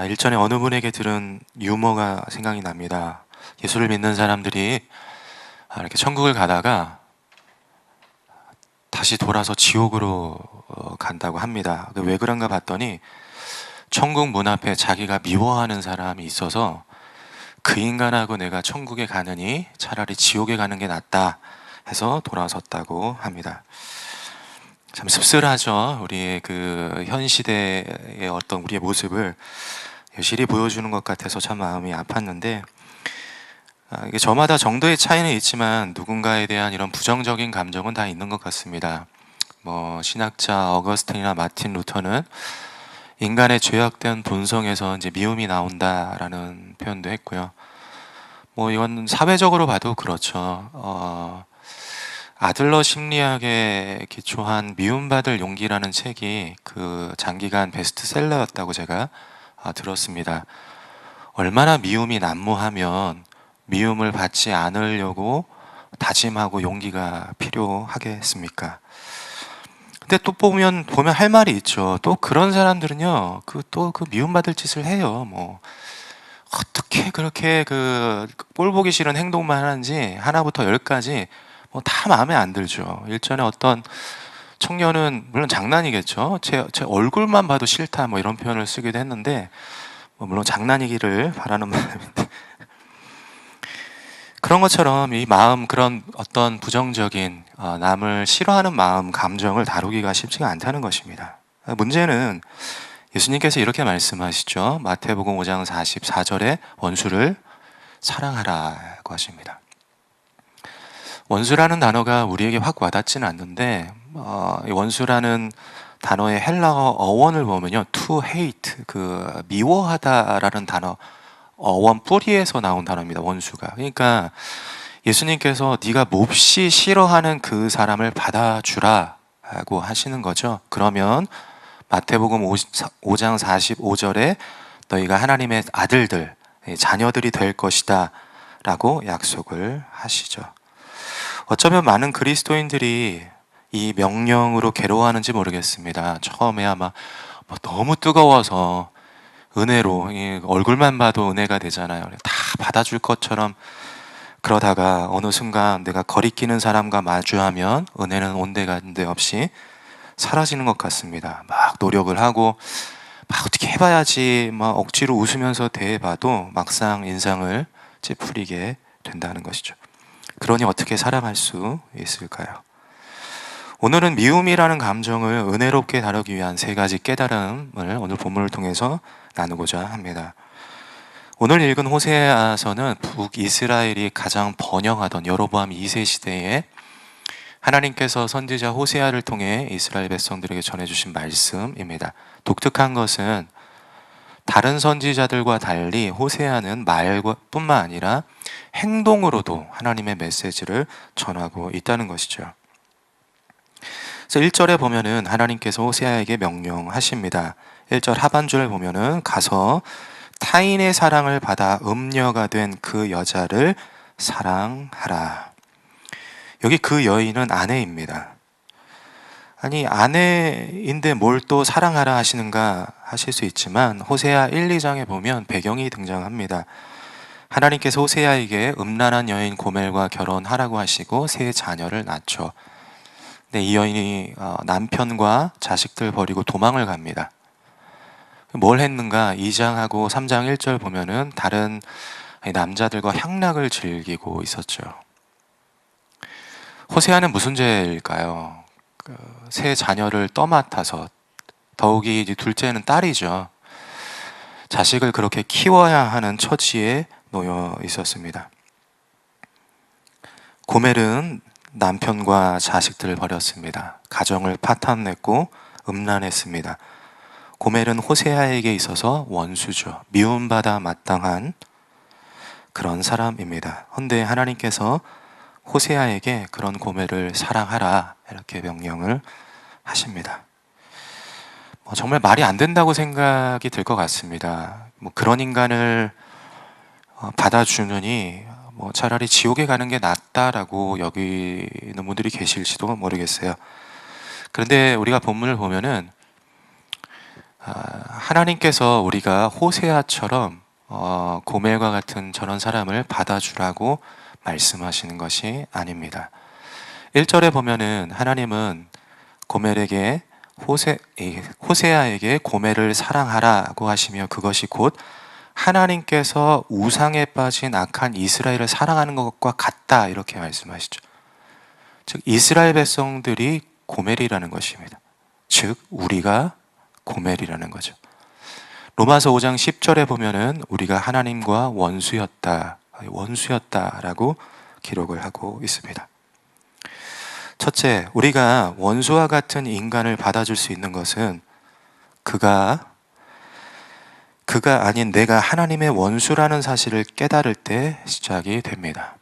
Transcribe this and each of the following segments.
일전에 어느 분에게 들은 유머가 생각이 납니다. 예수를 믿는 사람들이 이렇게 천국을 가다가 다시 돌아서 지옥으로 간다고 합니다. 왜 그런가 봤더니 천국 문 앞에 자기가 미워하는 사람이 있어서 그 인간하고 내가 천국에 가느니 차라리 지옥에 가는 게 낫다 해서 돌아섰다고 합니다. 참 씁쓸하죠. 우리의 그 현 시대의 어떤 우리의 모습을 여실히 보여주는 것 같아서 참 마음이 아팠는데, 이게 저마다 정도의 차이는 있지만 누군가에 대한 이런 부정적인 감정은 다 있는 것 같습니다. 신학자 어거스틴이나 마틴 루터는 인간의 죄악된 본성에서 이제 미움이 나온다라는 표현도 했고요. 이건 사회적으로 봐도 그렇죠. 아들러 심리학에 기초한 미움받을 용기라는 책이 그 장기간 베스트셀러였다고 제가 들었습니다. 얼마나 미움이 난무하면 미움을 받지 않으려고 다짐하고 용기가 필요하겠습니까? 근데 또 보면 할 말이 있죠. 또 그런 사람들은요, 그 미움받을 짓을 해요. 어떻게 그렇게 꼴 보기 싫은 행동만 하는지 하나부터 열까지 다 마음에 안 들죠. 일전에 어떤 청년은, 물론 장난이겠죠. 제 얼굴만 봐도 싫다 이런 표현을 쓰기도 했는데, 물론 장난이기를 바라는 마음인데, 그런 것처럼 이 마음, 그런 어떤 부정적인 남을 싫어하는 마음, 감정을 다루기가 쉽지가 않다는 것입니다. 문제는 예수님께서 이렇게 말씀하시죠. 마태복음 5장 44절에 원수를 사랑하라고 하십니다. 원수라는 단어가 우리에게 확 와닿지는 않는데, 이 원수라는 단어의 헬라어 어원을 보면요, to hate, 미워하다라는 단어 어원 뿌리에서 나온 단어입니다. 원수가. 그러니까 예수님께서 네가 몹시 싫어하는 그 사람을 받아주라고 하시는 거죠. 그러면 마태복음 5장 45절에 너희가 하나님의 아들들, 자녀들이 될 것이다 라고 약속을 하시죠. 어쩌면 많은 그리스도인들이 이 명령으로 괴로워하는지 모르겠습니다. 처음에 아마 너무 뜨거워서 은혜로, 얼굴만 봐도 은혜가 되잖아요. 다 받아줄 것처럼 그러다가 어느 순간 내가 거리끼는 사람과 마주하면 은혜는 온데간데 없이 사라지는 것 같습니다. 막 노력을 하고 막 어떻게 해봐야지 억지로 웃으면서 대해봐도 막상 인상을 찌푸리게 된다는 것이죠. 그러니 어떻게 살아갈 수 있을까요? 오늘은 미움이라는 감정을 은혜롭게 다루기 위한 3가지 깨달음을 오늘 본문을 통해서 나누고자 합니다. 오늘 읽은 호세아서는 북이스라엘이 가장 번영하던 여로보암 2세 시대에 하나님께서 선지자 호세아를 통해 이스라엘 백성들에게 전해주신 말씀입니다. 독특한 것은 다른 선지자들과 달리 호세아는 말뿐만 아니라 행동으로도 하나님의 메시지를 전하고 있다는 것이죠. 그래서 1절에 보면은 하나님께서 호세아에게 명령하십니다. 1절 하반절을 보면은 가서 타인의 사랑을 받아 음녀가 된 그 여자를 사랑하라. 여기 그 여인은 아내입니다. 아니, 아내인데 뭘 또 사랑하라 하시는가 하실 수 있지만 호세아 1, 2장에 보면 배경이 등장합니다. 하나님께서 호세아에게 음란한 여인 고멜과 결혼하라고 하시고 3 자녀를 낳죠. 근데 이 여인이 남편과 자식들 버리고 도망을 갑니다. 뭘 했는가? 2장하고 3장 1절 보면은 다른 남자들과 향락을 즐기고 있었죠. 호세아는 무슨 죄일까요? 3 자녀를 떠맡아서, 더욱이 이제 둘째는 딸이죠. 자식을 그렇게 키워야 하는 처지에 놓여 있었습니다. 고멜은 남편과 자식들을 버렸습니다. 가정을 파탄냈고 음란했습니다. 고멜은 호세아에게 있어서 원수죠. 미움받아 마땅한 그런 사람입니다. 그런데 하나님께서 호세아에게 그런 고멜을 사랑하라 이렇게 명령을 하십니다. 정말 말이 안 된다고 생각이 들 것 같습니다. 그런 인간을 받아주느니 차라리 지옥에 가는 게 낫다라고 여기는 분들이 계실지도 모르겠어요. 그런데 우리가 본문을 보면은 하나님께서 우리가 호세아처럼 고멜과 같은 저런 사람을 받아주라고 말씀하시는 것이 아닙니다. 1절에 보면은 하나님은 고멜에게 호세아에게 고멜을 사랑하라고 하시며 그것이 곧 하나님께서 우상에 빠진 악한 이스라엘을 사랑하는 것과 같다 이렇게 말씀하시죠. 즉 이스라엘 백성들이 고멜이라는 것입니다. 즉 우리가 고멜이라는 거죠. 로마서 5장 10절에 보면은 우리가 하나님과 원수였다라고 기록을 하고 있습니다. 첫째, 우리가 원수와 같은 인간을 받아줄 수 있는 것은 그가 아닌 내가 하나님의 원수라는 사실을 깨달을 때 시작이 됩니다.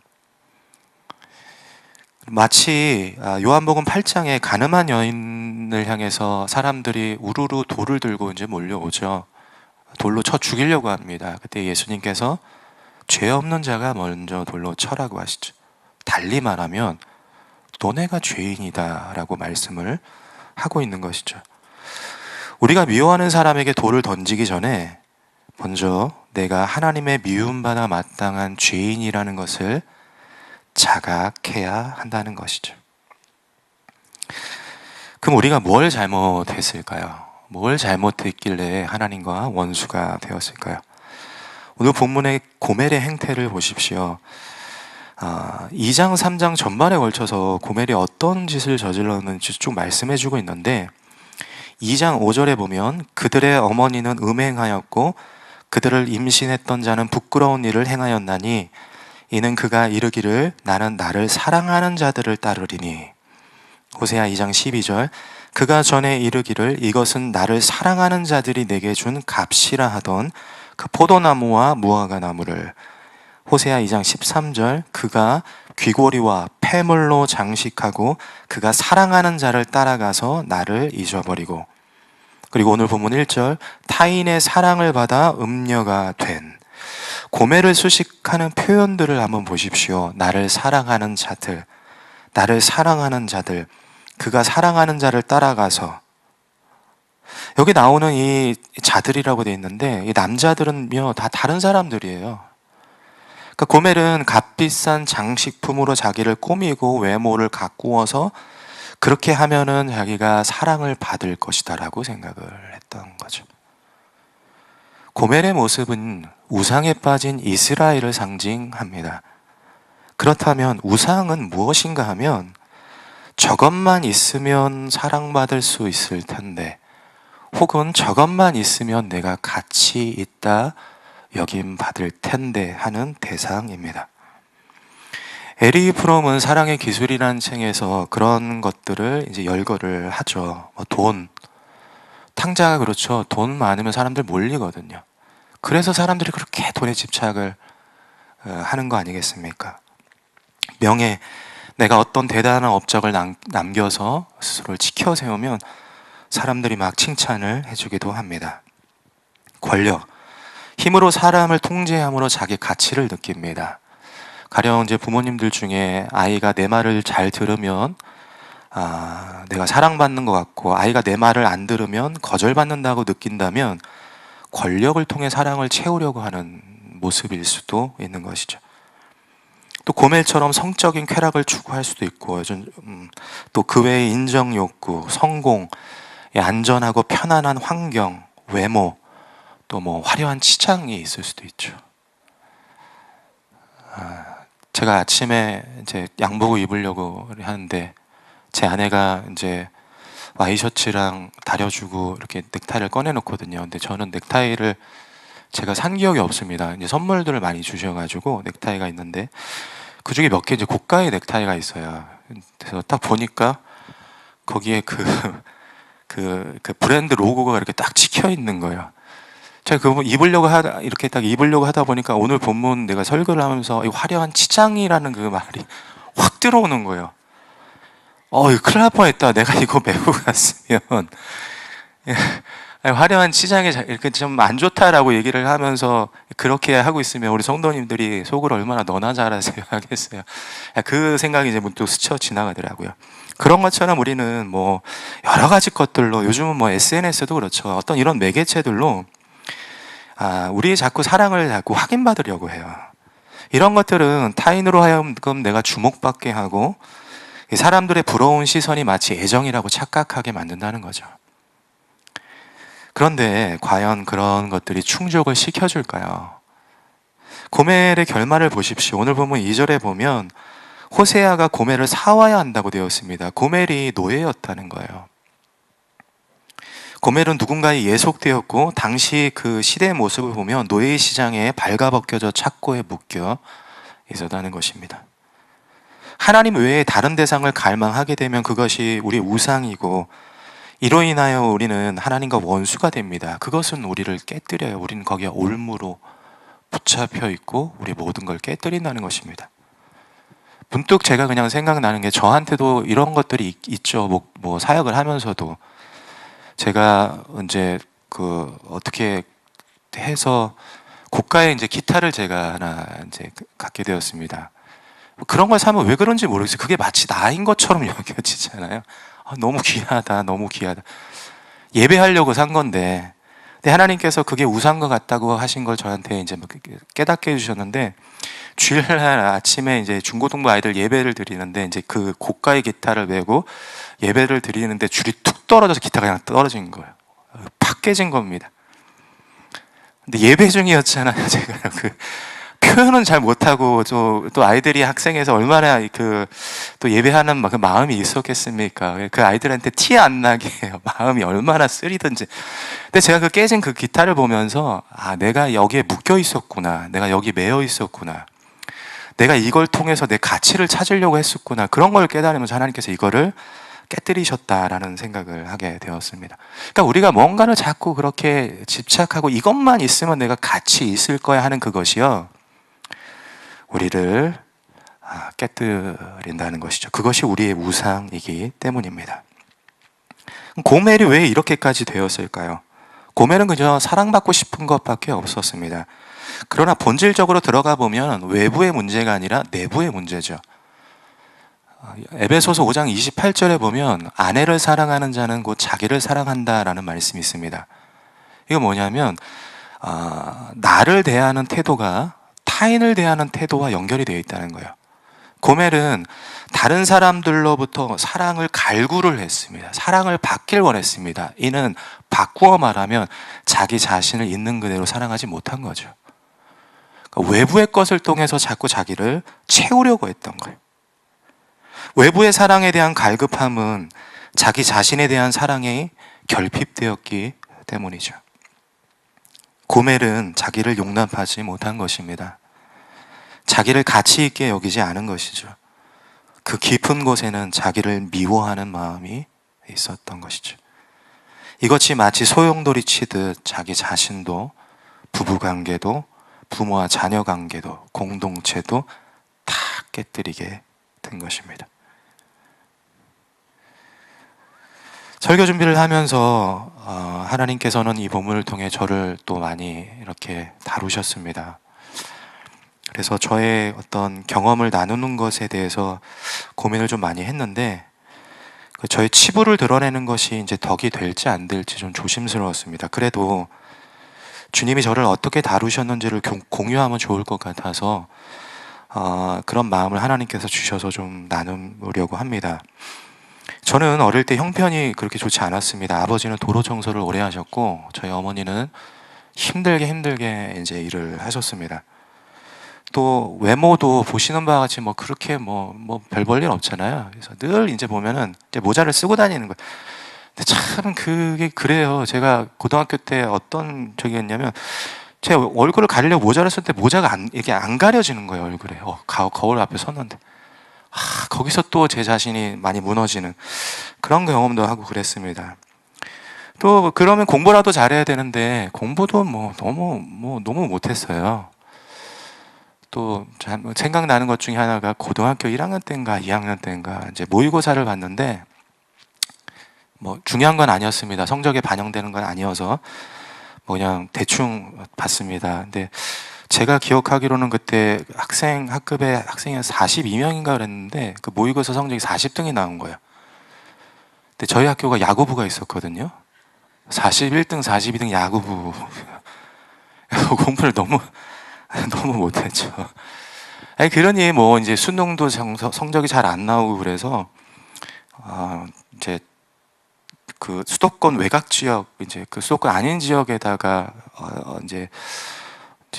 마치 요한복음 8장에 가늠한 여인을 향해서 사람들이 우르르 돌을 들고 이제 몰려오죠. 돌로 쳐 죽이려고 합니다. 그때 예수님께서 죄 없는 자가 먼저 돌로 쳐라고 하시죠. 달리 말하면 너네가 죄인이다 라고 말씀을 하고 있는 것이죠. 우리가 미워하는 사람에게 돌을 던지기 전에 먼저 내가 하나님의 미움받아 마땅한 죄인이라는 것을 자각해야 한다는 것이죠. 그럼 우리가 뭘 잘못했을까요? 뭘 잘못했길래 하나님과 원수가 되었을까요? 오늘 본문의 고멜의 행태를 보십시오. 2장, 3장 전반에 걸쳐서 고멜이 어떤 짓을 저질렀는지 쭉 말씀해주고 있는데 2장 5절에 보면 그들의 어머니는 음행하였고 그들을 임신했던 자는 부끄러운 일을 행하였나니 이는 그가 이르기를 나는 나를 사랑하는 자들을 따르리니 호세아 2장 12절 그가 전에 이르기를 이것은 나를 사랑하는 자들이 내게 준 값이라 하던 그 포도나무와 무화과 나무를 호세아 2장 13절 그가 귀고리와 폐물로 장식하고 그가 사랑하는 자를 따라가서 나를 잊어버리고 그리고 오늘 본문 1절 타인의 사랑을 받아 음녀가 된 고멜을 수식하는 표현들을 한번 보십시오. 나를 사랑하는 자들 그가 사랑하는 자를 따라가서 여기 나오는 이 자들이라고 되어 있는데 이 남자들은요 다 다른 사람들이에요. 그러니까 고멜은 값비싼 장식품으로 자기를 꾸미고 외모를 가꾸어서 그렇게 하면은 자기가 사랑을 받을 것이다라고 생각을 했던 거죠. 고멜의 모습은 우상에 빠진 이스라엘을 상징합니다. 그렇다면 우상은 무엇인가 하면 저것만 있으면 사랑받을 수 있을 텐데 혹은 저것만 있으면 내가 가치 있다 여김 받을 텐데 하는 대상입니다. 에리 프롬은 사랑의 기술이라는 책에서 그런 것들을 이제 열거를 하죠. 돈, 탕자가 그렇죠. 돈 많으면 사람들 몰리거든요. 그래서 사람들이 그렇게 돈에 집착을 하는 거 아니겠습니까? 명예, 내가 어떤 대단한 업적을 남겨서 스스로를 지켜 세우면 사람들이 막 칭찬을 해주기도 합니다. 권력, 힘으로 사람을 통제함으로 자기 가치를 느낍니다. 가령 이제 부모님들 중에 아이가 내 말을 잘 들으면 내가 사랑받는 것 같고 아이가 내 말을 안 들으면 거절받는다고 느낀다면 권력을 통해 사랑을 채우려고 하는 모습일 수도 있는 것이죠. 또 고멜처럼 성적인 쾌락을 추구할 수도 있고 또 그 외의 인정 욕구, 성공, 안전하고 편안한 환경, 외모, 또 뭐 화려한 치장이 있을 수도 있죠. 제가 아침에 이제 양복을 입으려고 하는데 제 아내가 이제 와이셔츠랑 다려주고 이렇게 넥타이를 꺼내놓거든요. 근데 저는 넥타이를 제가 산 기억이 없습니다. 이제 선물들을 많이 주셔가지고 넥타이가 있는데 그 중에 몇 개 이제 고가의 넥타이가 있어요. 그래서 딱 보니까 거기에 그 브랜드 로고가 이렇게 딱 찍혀 있는 거예요. 제가 그거 이렇게 딱 입으려고 하다 보니까 오늘 본문 내가 설교를 하면서 이 화려한 치장이라는 그 말이 확 들어오는 거예요. 이거 큰일 날 뻔했다. 내가 이거 메고 갔으면. 화려한 치장이 이렇게 좀 안 좋다라고 얘기를 하면서 그렇게 하고 있으면 우리 성도님들이 속으로 얼마나 너나 잘하세요 하겠어요. 그 생각이 이제 문득 스쳐 지나가더라고요. 그런 것처럼 우리는 뭐 여러 가지 것들로, 요즘은 뭐 SNS도 그렇죠. 어떤 이런 매개체들로 우리의 자꾸 사랑을 자꾸 확인받으려고 해요. 이런 것들은 타인으로 하여금 내가 주목받게 하고 사람들의 부러운 시선이 마치 애정이라고 착각하게 만든다는 거죠. 그런데 과연 그런 것들이 충족을 시켜줄까요? 고멜의 결말을 보십시오. 오늘 보면 2절에 보면 호세아가 고멜을 사와야 한다고 되어 있습니다. 고멜이 노예였다는 거예요. 고멜은 누군가에 예속되었고, 당시 그 시대의 모습을 보면 노예 시장에 발가벗겨져 착고에 묶여 있었다는 것입니다. 하나님 외에 다른 대상을 갈망하게 되면 그것이 우리 우상이고, 이로 인하여 우리는 하나님과 원수가 됩니다. 그것은 우리를 깨뜨려요. 우리는 거기에 올무로 붙잡혀 있고 우리 모든 걸 깨뜨린다는 것입니다. 문득 제가 그냥 생각나는 게, 저한테도 이런 것들이 있죠. 뭐 사역을 하면서도 제가 이제 어떻게 해서 고가의 이제 기타를 제가 하나 이제 갖게 되었습니다. 그런 걸 사면 왜 그런지 모르겠어요. 그게 마치 나인 것처럼 여겨지잖아요. 너무 귀하다, 너무 귀하다. 예배하려고 산 건데, 근데 하나님께서 그게 우상인 것 같다고 하신 걸 저한테 이제 깨닫게 해주셨는데, 주일날 아침에 이제 중고등부 아이들 예배를 드리는데, 이제 그 고가의 기타를 메고 예배를 드리는데 줄이 툭 떨어져서 기타가 그냥 떨어진 거예요. 팍 깨진 겁니다. 근데 예배 중이었잖아요. 제가 표현은 잘 못하고, 또 아이들이 학생에서 얼마나 또 예배하는 그 마음이 있었겠습니까? 그 아이들한테 티 안 나게 마음이 얼마나 쓰리든지. 근데 제가 그 깨진 그 기타를 보면서, 내가 여기에 묶여 있었구나. 내가 여기 매여 있었구나. 내가 이걸 통해서 내 가치를 찾으려고 했었구나. 그런 걸 깨달으면서 하나님께서 이거를 깨뜨리셨다라는 생각을 하게 되었습니다. 그러니까 우리가 뭔가를 자꾸 그렇게 집착하고 이것만 있으면 내가 가치 있을 거야 하는 그것이요, 우리를 깨뜨린다는 것이죠. 그것이 우리의 우상이기 때문입니다. 고멜이 왜 이렇게까지 되었을까요? 고멜은 그저 사랑받고 싶은 것밖에 없었습니다. 그러나 본질적으로 들어가 보면 외부의 문제가 아니라 내부의 문제죠. 에베소서 5장 28절에 보면 아내를 사랑하는 자는 곧 자기를 사랑한다라는 말씀이 있습니다. 이거 뭐냐면 나를 대하는 태도가 타인을 대하는 태도와 연결이 되어 있다는 거예요. 고멜은 다른 사람들로부터 사랑을 갈구를 했습니다. 사랑을 받길 원했습니다. 이는 바꾸어 말하면 자기 자신을 있는 그대로 사랑하지 못한 거죠. 그러니까 외부의 것을 통해서 자꾸 자기를 채우려고 했던 거예요. 외부의 사랑에 대한 갈급함은 자기 자신에 대한 사랑이 결핍되었기 때문이죠. 고멜은 자기를 용납하지 못한 것입니다. 자기를 가치 있게 여기지 않은 것이죠. 그 깊은 곳에는 자기를 미워하는 마음이 있었던 것이죠. 이것이 마치 소용돌이 치듯 자기 자신도, 부부관계도, 부모와 자녀관계도, 공동체도 다 깨뜨리게 된 것입니다. 설교 준비를 하면서 하나님께서는 이 본문을 통해 저를 또 많이 이렇게 다루셨습니다. 그래서 저의 어떤 경험을 나누는 것에 대해서 고민을 좀 많이 했는데, 저의 치부를 드러내는 것이 이제 덕이 될지 안 될지 좀 조심스러웠습니다. 그래도 주님이 저를 어떻게 다루셨는지를 공유하면 좋을 것 같아서 그런 마음을 하나님께서 주셔서 좀 나누려고 합니다. 저는 어릴 때 형편이 그렇게 좋지 않았습니다. 아버지는 도로 청소를 오래 하셨고, 저희 어머니는 힘들게 이제 일을 하셨습니다. 또 외모도 보시는 바와 같이 그렇게 별 볼 일 없잖아요. 그래서 늘 이제 보면은 이제 모자를 쓰고 다니는 거예요. 근데 참 그게 그래요. 제가 고등학교 때 어떤 적이었냐면, 제 얼굴을 가리려고 모자를 쓸 때 모자가 이게 안 가려지는 거예요, 얼굴에. 거울 앞에 섰는데. 거기서 또 제 자신이 많이 무너지는 그런 경험도 하고 그랬습니다. 또 그러면 공부라도 잘해야 되는데 공부도 너무 못했어요. 또 생각나는 것 중에 하나가 고등학교 1학년 때인가 2학년 때인가 이제 모의고사를 봤는데, 중요한 건 아니었습니다. 성적에 반영되는 건 아니어서 그냥 대충 봤습니다. 근데 제가 기억하기로는 그때 학급에 학생이 42명인가 그랬는데 그 모의고사 성적이 40등이 나온 거예요. 근데 저희 학교가 야구부가 있었거든요. 41등, 42등 야구부. 공부를 너무 너무 못했죠. 아니 그러니 뭐 이제 수능도 성적이 잘 안 나오고 그래서 이제 그 수도권 외곽 지역, 이제 그 수도권 아닌 지역에다가 이제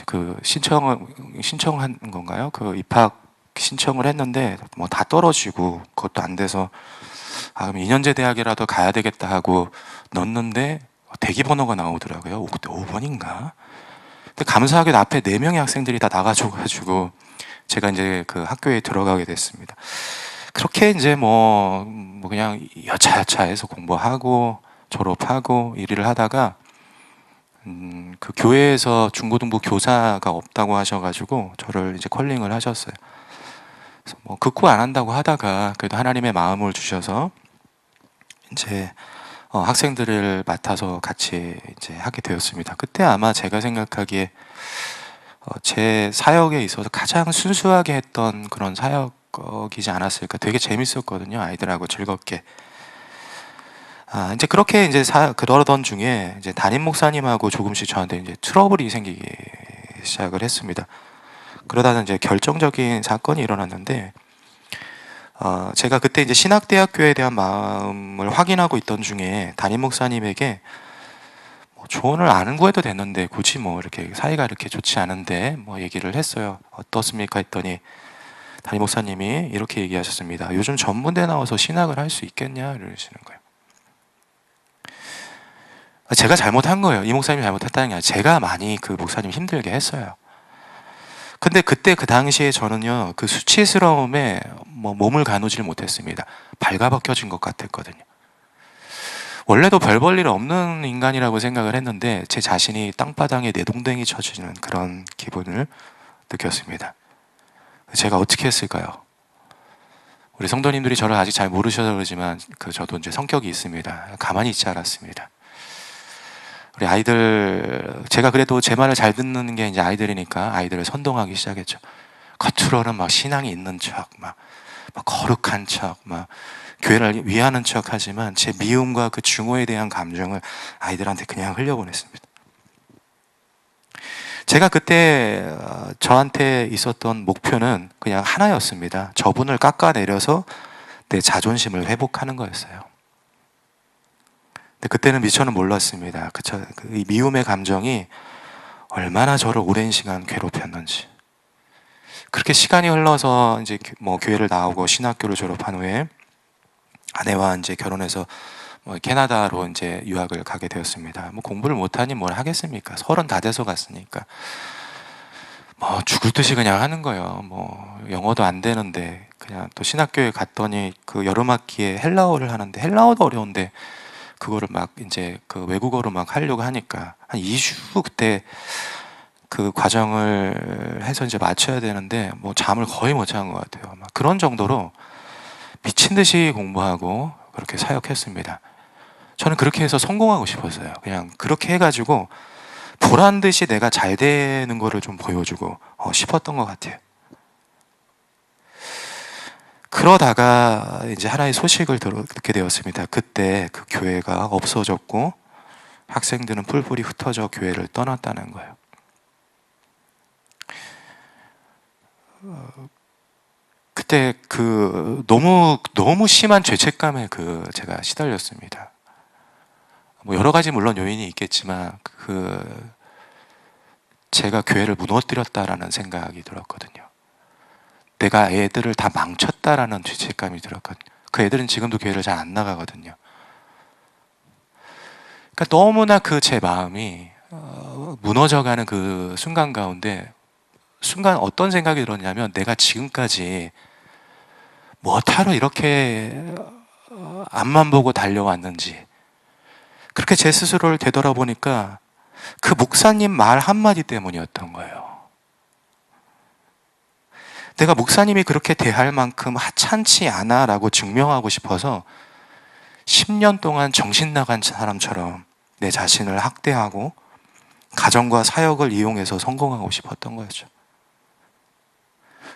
그 신청한 건가요? 그 입학 신청을 했는데 뭐 다 떨어지고 그것도 안 돼서 그럼 2년제 대학이라도 가야 되겠다 하고 넣었는데 대기 번호가 나오더라고요. 그때 5번인가? 근데 감사하게도 앞에 4명의 학생들이 다 나가줘가지고 제가 이제 그 학교에 들어가게 됐습니다. 그렇게 이제 뭐 그냥 여차여차해서 공부하고 졸업하고 일을 하다가 그 교회에서 중고등부 교사가 없다고 하셔가지고 저를 이제 컬링을 하셨어요. 그래서 뭐 극구 안 한다고 하다가 그래도 하나님의 마음을 주셔서 이제 학생들을 맡아서 같이 이제 하게 되었습니다. 그때 아마 제가 생각하기에 제 사역에 있어서 가장 순수하게 했던 그런 사역이지 않았을까. 되게 재밌었거든요. 아이들하고 즐겁게. 이제 그렇게 이제 그러던 중에 이제 담임 목사님하고 조금씩 저한테 이제 트러블이 생기기 시작을 했습니다. 그러다가 이제 결정적인 사건이 일어났는데, 제가 그때 이제 신학대학교에 대한 마음을 확인하고 있던 중에 담임 목사님에게 뭐 조언을 안 구해도 됐는데 굳이 뭐 이렇게 사이가 이렇게 좋지 않은데 뭐 얘기를 했어요. 어떻습니까? 했더니 담임 목사님이 이렇게 얘기하셨습니다. 요즘 전문대 나와서 신학을 할 수 있겠냐? 이러시는 거예요. 제가 잘못한 거예요. 이 목사님이 잘못했다는 게 아니라 제가 많이 그 목사님 힘들게 했어요. 근데 그때 그 당시에 저는요, 그 수치스러움에 뭐 몸을 가누질 못했습니다. 발가벗겨진 것 같았거든요. 원래도 별 볼 일 없는 인간이라고 생각을 했는데 제 자신이 땅바닥에 내동댕이 쳐지는 그런 기분을 느꼈습니다. 제가 어떻게 했을까요? 우리 성도님들이 저를 아직 잘 모르셔서 그러지만 저도 이제 성격이 있습니다. 가만히 있지 않았습니다. 우리 아이들, 제가 그래도 제 말을 잘 듣는 게 이제 아이들이니까 아이들을 선동하기 시작했죠. 겉으로는 막 신앙이 있는 척, 막 거룩한 척, 막 교회를 위하는 척 하지만 제 미움과 그 증오에 대한 감정을 아이들한테 그냥 흘려보냈습니다. 제가 그때 저한테 있었던 목표는 그냥 하나였습니다. 저분을 깎아내려서 내 자존심을 회복하는 거였어요. 근데 그때는 미처는 몰랐습니다. 이 미움의 감정이 얼마나 저를 오랜 시간 괴롭혔는지. 그렇게 시간이 흘러서 이제 뭐 교회를 나오고 신학교를 졸업한 후에 아내와 이제 결혼해서 뭐 캐나다로 이제 유학을 가게 되었습니다. 뭐 공부를 못하니 뭘 하겠습니까? 30 다 돼서 갔으니까. 뭐 죽을 듯이 그냥 하는 거예요. 뭐 영어도 안 되는데 그냥 또 신학교에 갔더니 그 여름 학기에 헬라어를 하는데 헬라어도 어려운데 그거를 막 이제 그 외국어로 막 하려고 하니까 한 2주 그때 그 과정을 해서 이제 맞춰야 되는데 뭐 잠을 거의 못 잔 것 같아요. 막 그런 정도로 미친 듯이 공부하고 그렇게 사역했습니다. 저는 그렇게 해서 성공하고 싶었어요. 그냥 그렇게 해가지고 보란 듯이 내가 잘 되는 거를 좀 보여주고 싶었던 것 같아요. 그러다가 이제 하나의 소식을 듣게 되었습니다. 그때 그 교회가 없어졌고 학생들은 뿔뿔이 흩어져 교회를 떠났다는 거예요. 그때 그 너무 심한 죄책감에 제가 시달렸습니다. 뭐 여러 가지 물론 요인이 있겠지만 제가 교회를 무너뜨렸다라는 생각이 들었거든요. 내가 애들을 다 망쳤다라는 죄책감이 들었거든요. 그 애들은 지금도 교회를 잘 안 나가거든요. 그러니까 너무나 제 마음이 무너져가는 그 순간 가운데 순간 어떤 생각이 들었냐면 내가 지금까지 뭐하러 이렇게 앞만 보고 달려왔는지 그렇게 제 스스로를 되돌아보니까 그 목사님 말 한마디 때문이었던 거예요. 내가 목사님이 그렇게 대할 만큼 하찮지 않아 라고 증명하고 싶어서 10년 동안 정신 나간 사람처럼 내 자신을 학대하고 가정과 사역을 이용해서 성공하고 싶었던 거였죠.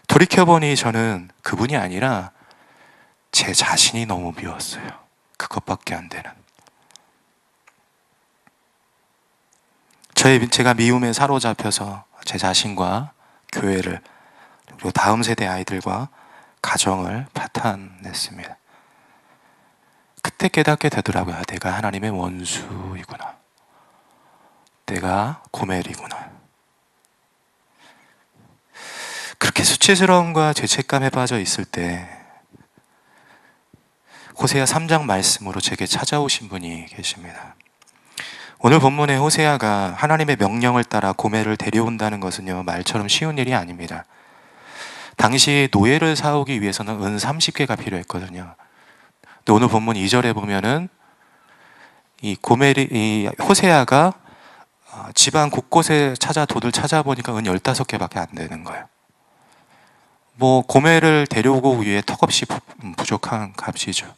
돌이켜보니 저는 그분이 아니라 제 자신이 너무 미웠어요. 그것밖에 안 되는. 제가 미움에 사로잡혀서 제 자신과 교회를, 그리고 다음 세대 아이들과 가정을 파탄냈습니다. 그때 깨닫게 되더라고요. 내가 하나님의 원수이구나. 내가 고멜이구나. 그렇게 수치스러움과 죄책감에 빠져 있을 때 호세아 3장 말씀으로 제게 찾아오신 분이 계십니다. 오늘 본문의 호세아가 하나님의 명령을 따라 고멜을 데려온다는 것은요, 말처럼 쉬운 일이 아닙니다. 당시 노예를 사오기 위해서는 은 30개가 필요했거든요. 근데 오늘 본문 2절에 보면은 이 호세아가 집안 곳곳에 돌을 찾아보니까 은 15개밖에 안 되는 거예요. 고멜을 데려오고 위해 턱없이 부족한 값이죠.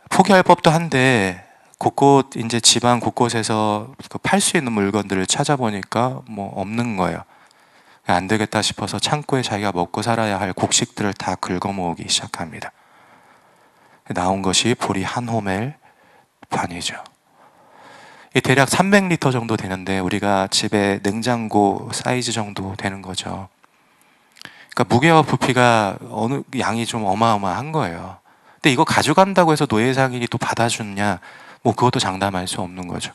포기할 법도 한데 이제 집안 곳곳에서 팔 수 있는 물건들을 찾아보니까 없는 거예요. 안 되겠다 싶어서 창고에 자기가 먹고 살아야 할 곡식들을 다 긁어모으기 시작합니다. 나온 것이 보리 한 호멜 반이죠. 대략 300리터 정도 되는데 우리가 집에 냉장고 사이즈 정도 되는 거죠. 그러니까 무게와 부피가 어느 양이 좀 어마어마한 거예요. 근데 이거 가져간다고 해서 노예상인이 또 받아주느냐? 그것도 장담할 수 없는 거죠.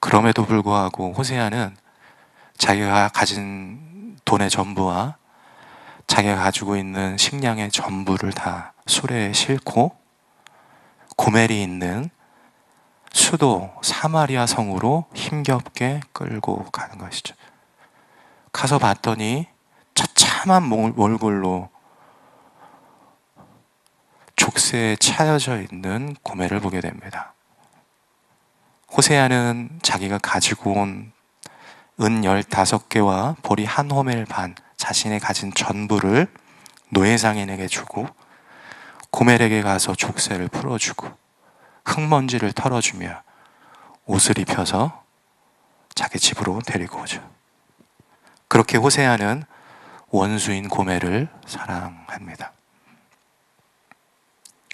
그럼에도 불구하고 호세아는 자기가 가진 돈의 전부와 자기가 가지고 있는 식량의 전부를 다 수레에 싣고 고멜이 있는 수도 사마리아 성으로 힘겹게 끌고 가는 것이죠. 가서 봤더니 처참한 몰골로 족쇄에 차여져 있는 고멜을 보게 됩니다. 호세아는 자기가 가지고 온 은 15개와 보리 한 호멜 반, 자신의 가진 전부를 노예상인에게 주고 고멜에게 가서 족쇄를 풀어주고 흙먼지를 털어주며 옷을 입혀서 자기 집으로 데리고 오죠. 그렇게 호세아는 원수인 고멜을 사랑합니다.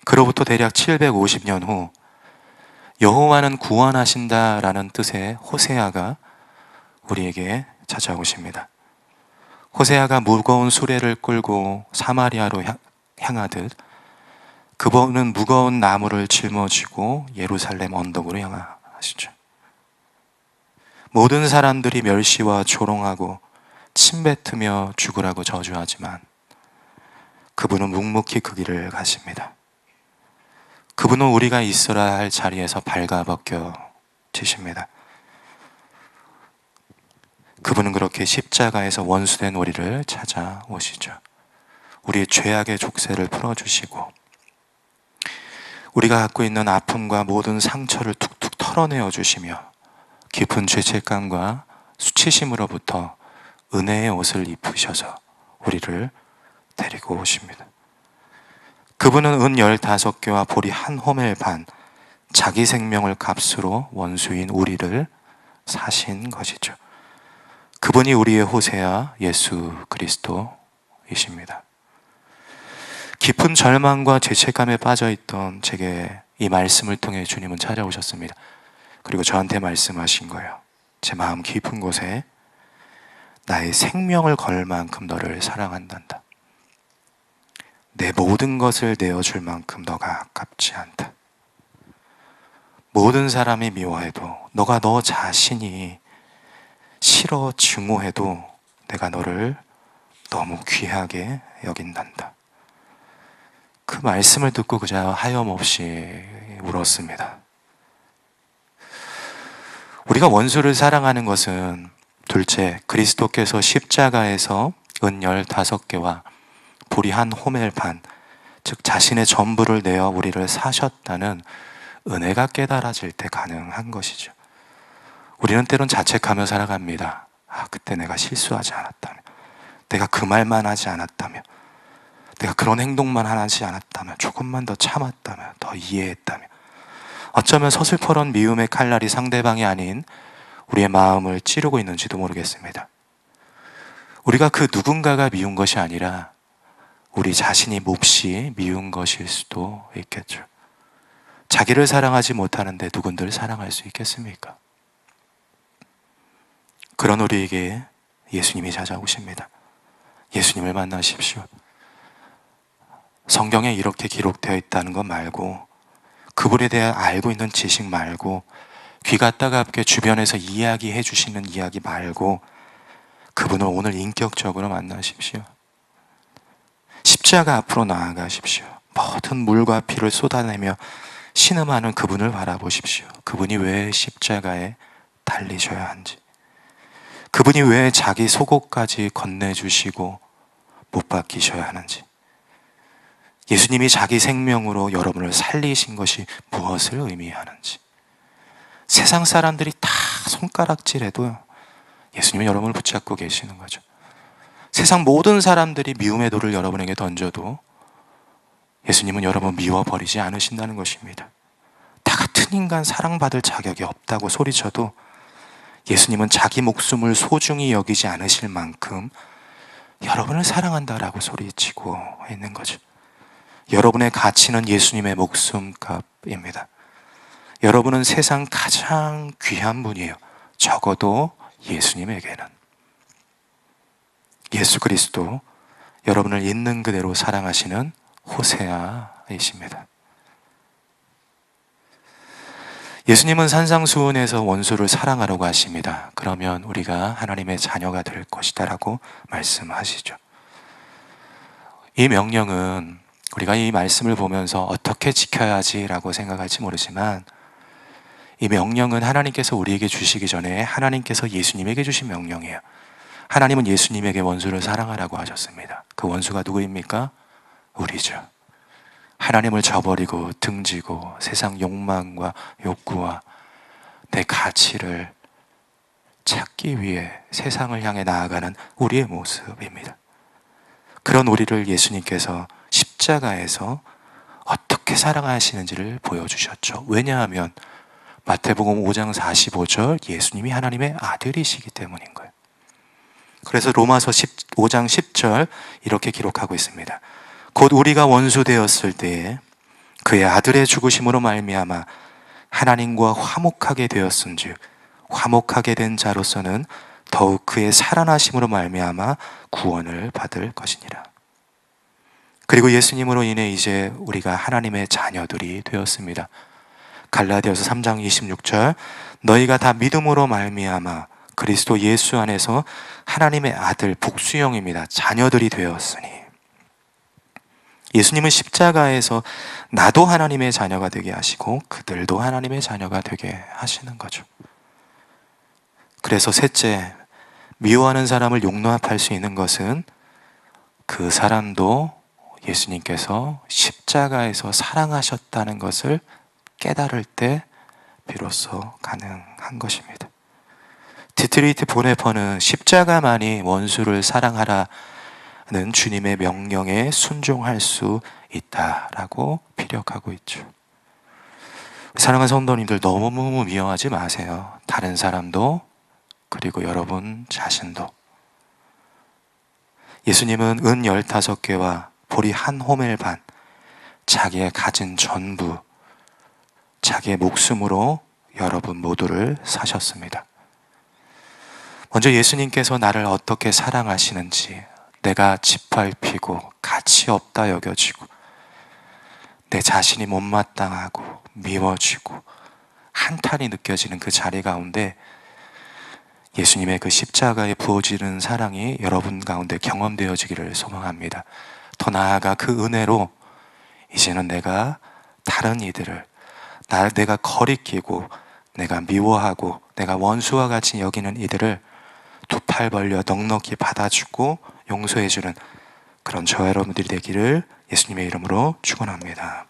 그로부터 대략 750년 후 여호와는 구원하신다라는 뜻의 호세아가 우리에게 찾아오십니다. 호세아가 무거운 수레를 끌고 사마리아로 향하듯 그분은 무거운 나무를 짊어지고 예루살렘 언덕으로 향하시죠. 모든 사람들이 멸시와 조롱하고 침뱉으며 죽으라고 저주하지만 그분은 묵묵히 그 길을 가십니다. 그분은 우리가 있어야 할 자리에서 발가벗겨 지십니다. 그분은 그렇게 십자가에서 원수된 우리를 찾아오시죠. 우리의 죄악의 족쇄를 풀어주시고 우리가 갖고 있는 아픔과 모든 상처를 툭툭 털어내어 주시며 깊은 죄책감과 수치심으로부터 은혜의 옷을 입으셔서 우리를 데리고 오십니다. 그분은 은 15개와 보리 한 호멜 반, 자기 생명을 값으로 원수인 우리를 사신 것이죠. 그분이 우리의 호세아 예수 그리스도이십니다. 깊은 절망과 죄책감에 빠져있던 제게 이 말씀을 통해 주님은 찾아오셨습니다. 그리고 저한테 말씀하신 거예요. 제 마음 깊은 곳에 나의 생명을 걸 만큼 너를 사랑한단다. 내 모든 것을 내어줄 만큼 너가 아깝지 않다. 모든 사람이 미워해도 너가 너 자신이 싫어 증오해도 내가 너를 너무 귀하게 여긴단다. 그 말씀을 듣고 그저 하염없이 울었습니다. 우리가 원수를 사랑하는 것은 둘째, 그리스도께서 십자가에서 은 15개와 보리 한 호멜 반, 즉 자신의 전부를 내어 우리를 사셨다는 은혜가 깨달아질 때 가능한 것이죠. 우리는 때론 자책하며 살아갑니다. 그때 내가 실수하지 않았다면, 내가 그 말만 하지 않았다면, 내가 그런 행동만 하지 않았다면, 조금만 더 참았다면, 더 이해했다면, 어쩌면 서슬퍼런 미움의 칼날이 상대방이 아닌 우리의 마음을 찌르고 있는지도 모르겠습니다. 우리가 그 누군가가 미운 것이 아니라 우리 자신이 몹시 미운 것일 수도 있겠죠. 자기를 사랑하지 못하는데 누군들 사랑할 수 있겠습니까? 그런 우리에게 예수님이 찾아오십니다. 예수님을 만나십시오. 성경에 이렇게 기록되어 있다는 것 말고, 그분에 대해 알고 있는 지식 말고, 귀가 따갑게 주변에서 이야기해 주시는 이야기 말고, 그분을 오늘 인격적으로 만나십시오. 십자가 앞으로 나아가십시오. 모든 물과 피를 쏟아내며 신음하는 그분을 바라보십시오. 그분이 왜 십자가에 달리셔야 한지, 그분이 왜 자기 속옷까지 건네주시고 못 박히셔야 하는지, 예수님이 자기 생명으로 여러분을 살리신 것이 무엇을 의미하는지, 세상 사람들이 다 손가락질해도 예수님은 여러분을 붙잡고 계시는 거죠. 세상 모든 사람들이 미움의 돌을 여러분에게 던져도 예수님은 여러분 미워버리지 않으신다는 것입니다. 다 같은 인간 사랑받을 자격이 없다고 소리쳐도 예수님은 자기 목숨을 소중히 여기지 않으실 만큼 여러분을 사랑한다라고 소리치고 있는 거죠. 여러분의 가치는 예수님의 목숨값입니다. 여러분은 세상 가장 귀한 분이에요. 적어도 예수님에게는. 예수 그리스도, 여러분을 있는 그대로 사랑하시는 호세아이십니다. 예수님은 산상수훈에서 원수를 사랑하라고 하십니다. 그러면 우리가 하나님의 자녀가 될 것이다 라고 말씀하시죠. 이 명령은 우리가 이 말씀을 보면서 어떻게 지켜야지 라고 생각할지 모르지만, 이 명령은 하나님께서 우리에게 주시기 전에 하나님께서 예수님에게 주신 명령이에요. 하나님은 예수님에게 원수를 사랑하라고 하셨습니다. 그 원수가 누구입니까? 우리죠. 하나님을 저버리고 등지고 세상 욕망과 욕구와 내 가치를 찾기 위해 세상을 향해 나아가는 우리의 모습입니다. 그런 우리를 예수님께서 십자가에서 어떻게 사랑하시는지를 보여주셨죠. 왜냐하면 마태복음 5장 45절, 예수님이 하나님의 아들이시기 때문인 거예요. 그래서 로마서 5장 10절 이렇게 기록하고 있습니다. 곧 우리가 원수 되었을 때에 그의 아들의 죽으심으로 말미암아 하나님과 화목하게 되었은즉 화목하게 된 자로서는 더욱 그의 살아나심으로 말미암아 구원을 받을 것이니라. 그리고 예수님으로 인해 이제 우리가 하나님의 자녀들이 되었습니다. 갈라디아서 3장 26절, 너희가 다 믿음으로 말미암아 그리스도 예수 안에서 하나님의 아들, 복수형입니다. 자녀들이 되었으니. 예수님은 십자가에서 나도 하나님의 자녀가 되게 하시고 그들도 하나님의 자녀가 되게 하시는 거죠. 그래서 셋째, 미워하는 사람을 용납할 수 있는 것은 그 사람도 예수님께서 십자가에서 사랑하셨다는 것을 깨달을 때 비로소 가능한 것입니다. 디트리히트 보네퍼는 십자가만이 원수를 사랑하라는 주님의 명령에 순종할 수 있다라고 피력하고 있죠. 사랑하는 성도님들, 너무 미워하지 마세요. 다른 사람도, 그리고 여러분 자신도. 예수님은 은 15개와 보리 한 호멜 반, 자기의 가진 전부, 자기의 목숨으로 여러분 모두를 사셨습니다. 먼저 예수님께서 나를 어떻게 사랑하시는지, 내가 짓밟히고 가치 없다 여겨지고 내 자신이 못마땅하고 미워지고 한탄이 느껴지는 그 자리 가운데 예수님의 그 십자가에 부어지는 사랑이 여러분 가운데 경험되어지기를 소망합니다. 더 나아가 그 은혜로 이제는 내가 다른 이들을, 내가 거리끼고 내가 미워하고 내가 원수와 같이 여기는 이들을 두 팔 벌려 넉넉히 받아주고 용서해주는 그런 저와 여러분들이 되기를 예수님의 이름으로 축원합니다.